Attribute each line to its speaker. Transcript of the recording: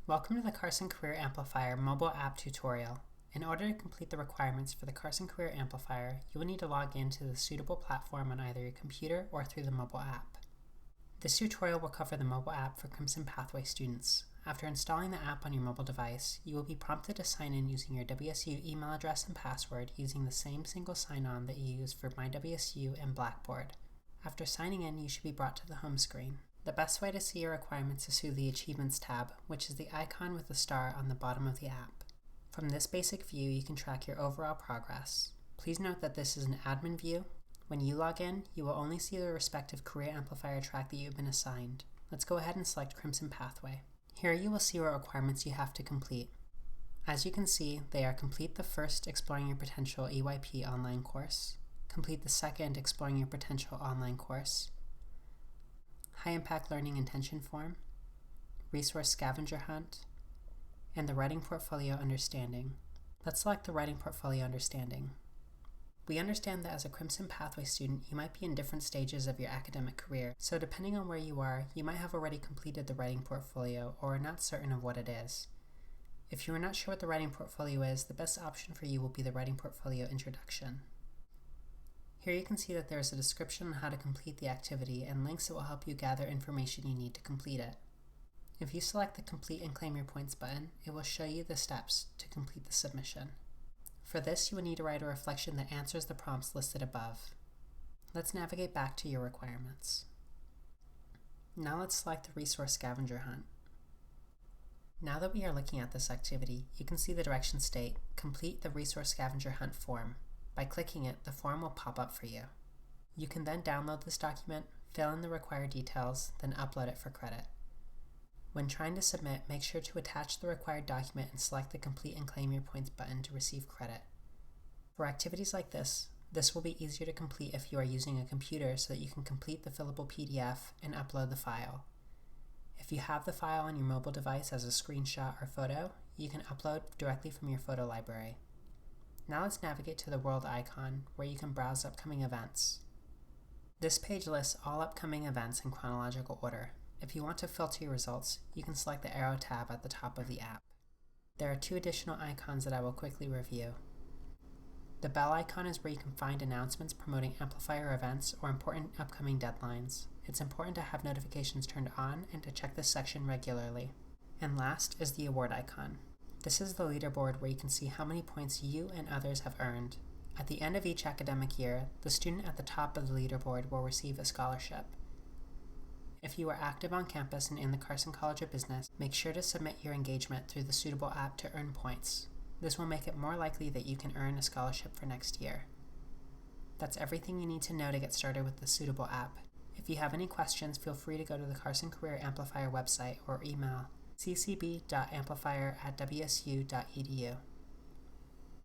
Speaker 1: Welcome to the Carson Career Amplifier mobile app tutorial. In order to complete the requirements for the Carson Career Amplifier, you will need to log in to the suitable platform on either your computer or through the mobile app. This tutorial will cover the mobile app for Crimson Pathway students. After installing the app on your mobile device, you will be prompted to sign in using your WSU email address and password using the same single sign-on that you use for MyWSU and Blackboard. After signing in, you should be brought to the home screen. The best way to see your requirements is through the Achievements tab, which is the icon with the star on the bottom of the app. From this basic view, you can track your overall progress. Please note that this is an admin view. When you log in, you will only see the respective career amplifier track that you've been assigned. Let's go ahead and select Crimson Pathway. Here you will see what requirements you have to complete. As you can see, they are complete the first Exploring Your Potential EYP online course, complete the second Exploring Your Potential online course, High Impact Learning Intention Form, Resource Scavenger Hunt, and the Writing Portfolio Understanding. Let's select the Writing Portfolio Understanding. We understand that as a Crimson Pathway student, you might be in different stages of your academic career, so depending on where you are, you might have already completed the writing portfolio or are not certain of what it is. If you are not sure what the writing portfolio is, the best option for you will be the Writing Portfolio Introduction. Here you can see that there is a description on how to complete the activity and links that will help you gather information you need to complete it. If you select the Complete and Claim Your Points button, it will show you the steps to complete the submission. For this, you will need to write a reflection that answers the prompts listed above. Let's navigate back to your requirements. Now let's select the Resource Scavenger Hunt. Now that we are looking at this activity, you can see the directions state, Complete the Resource Scavenger Hunt form. By clicking it, the form will pop up for you. You can then download this document, fill in the required details, then upload it for credit. When trying to submit, make sure to attach the required document and select the Complete and Claim Your Points button to receive credit. For activities like this will be easier to complete if you are using a computer so that you can complete the fillable PDF and upload the file. If you have the file on your mobile device as a screenshot or photo, you can upload directly from your photo library. Now let's navigate to the world icon, where you can browse upcoming events. This page lists all upcoming events in chronological order. If you want to filter your results, you can select the arrow tab at the top of the app. There are two additional icons that I will quickly review. The bell icon is where you can find announcements promoting amplifier events or important upcoming deadlines. It's important to have notifications turned on and to check this section regularly. And last is the award icon. This is the leaderboard where you can see how many points you and others have earned. At the end of each academic year, the student at the top of the leaderboard will receive a scholarship. If you are active on campus and in the Carson College of Business, make sure to submit your engagement through the suitable app to earn points. This will make it more likely that you can earn a scholarship for next year. That's everything you need to know to get started with the suitable app. If you have any questions, feel free to go to the Carson Career Amplifier website or email ccb.amplifier@wsu.edu.